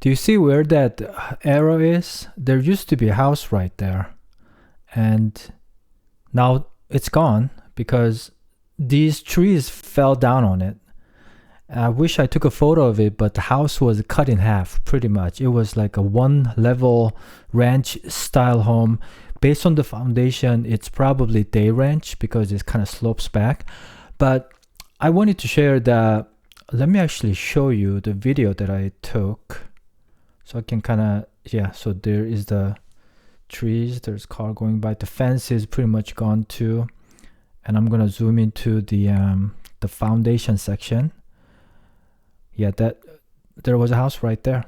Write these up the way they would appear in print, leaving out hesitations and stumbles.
Do you see where that arrow is? There used to be a house right there, and now it's gone because these trees fell down on it. I wish I took a photo of it, but the house was cut in half pretty much. It was like a one level ranch style home. Based on the foundation, it's probably day ranch because it kind of slopes back. But I wanted to share that. Let me actually show you the video that I took. So I can kind of, yeah, so there is the trees, there's car going by. The fence is pretty much gone too. And I'm gonna zoom into the foundation section. Yeah, there was a house right there.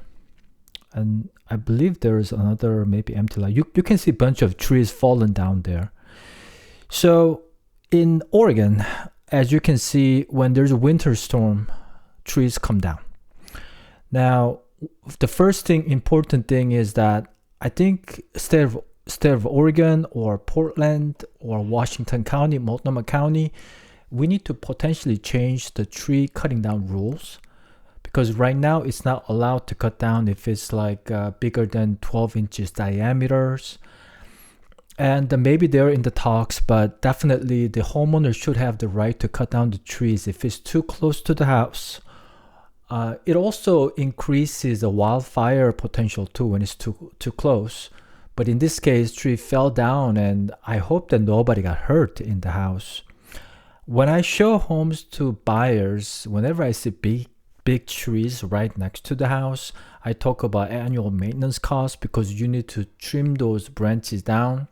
And I believe there is another maybe empty lot. You can see a bunch of trees fallen down there. So in Oregon, as you can see, when there's a winter storm, trees come down. Now, the first important thing is that I think state of Oregon or Portland or Washington County, Multnomah County, we need to potentially change the tree cutting down rules. Because right now it's not allowed to cut down if it's like bigger than 12 inches diameters. And maybe they're in the talks, but definitely the homeowner should have the right to cut down the trees if it's too close to the house. It also increases the wildfire potential too when it's too close. But in this case, tree fell down, and I hope that nobody got hurt in the house. When I show homes to buyers, whenever I see big trees right next to the house, I talk about annual maintenance costs because you need to trim those branches down.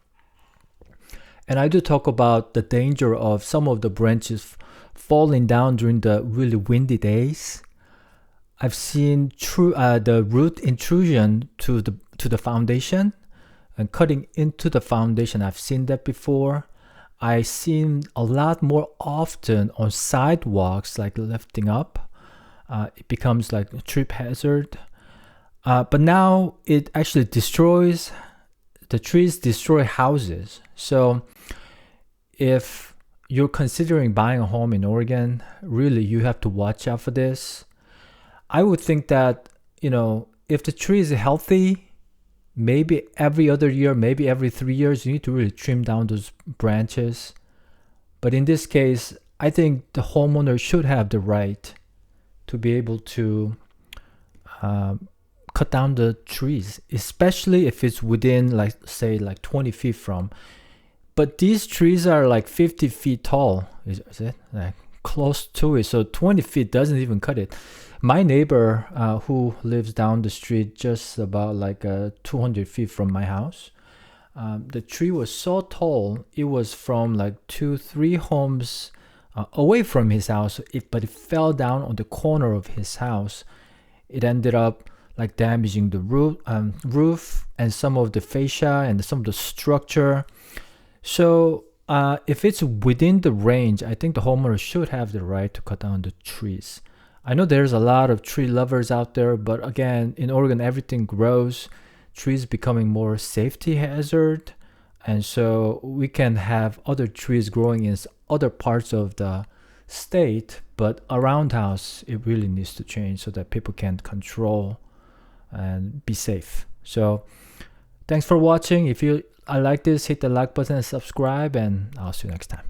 And I do talk about the danger of some of the branches falling down during the really windy days. I've seen the root intrusion to the foundation and cutting into the foundation. I've seen that before. I've seen a lot more often on sidewalks, like lifting up. It becomes like a trip hazard. But now it actually destroys, the trees destroy houses. So if you're considering buying a home in Oregon, really you have to watch out for this. I would think that, if the tree is healthy, maybe every other year, maybe every 3 years, you need to really trim down those branches. But in this case, I think the homeowner should have the right to be able to cut down the trees, especially if it's within, like, say, like 20 feet from. But these trees are like 50 feet tall. Is it? Like close to it. So 20 feet doesn't even cut it. My neighbor who lives down the street just about like 200 feet from my house, the tree was so tall, it was from like 2-3 homes away from his house, but it fell down on the corner of his house. It ended up like damaging the roof and some of the fascia and some of the structure. So if it's within the range, I think the homeowner should have the right to cut down the trees. I know there's a lot of tree lovers out there, but again, in Oregon, everything grows. Trees becoming more safety hazard. And so we can have other trees growing in other parts of the state, but around house, it really needs to change so that people can control and be safe. So thanks for watching. If you like this, hit the like button and subscribe, and I'll see you next time.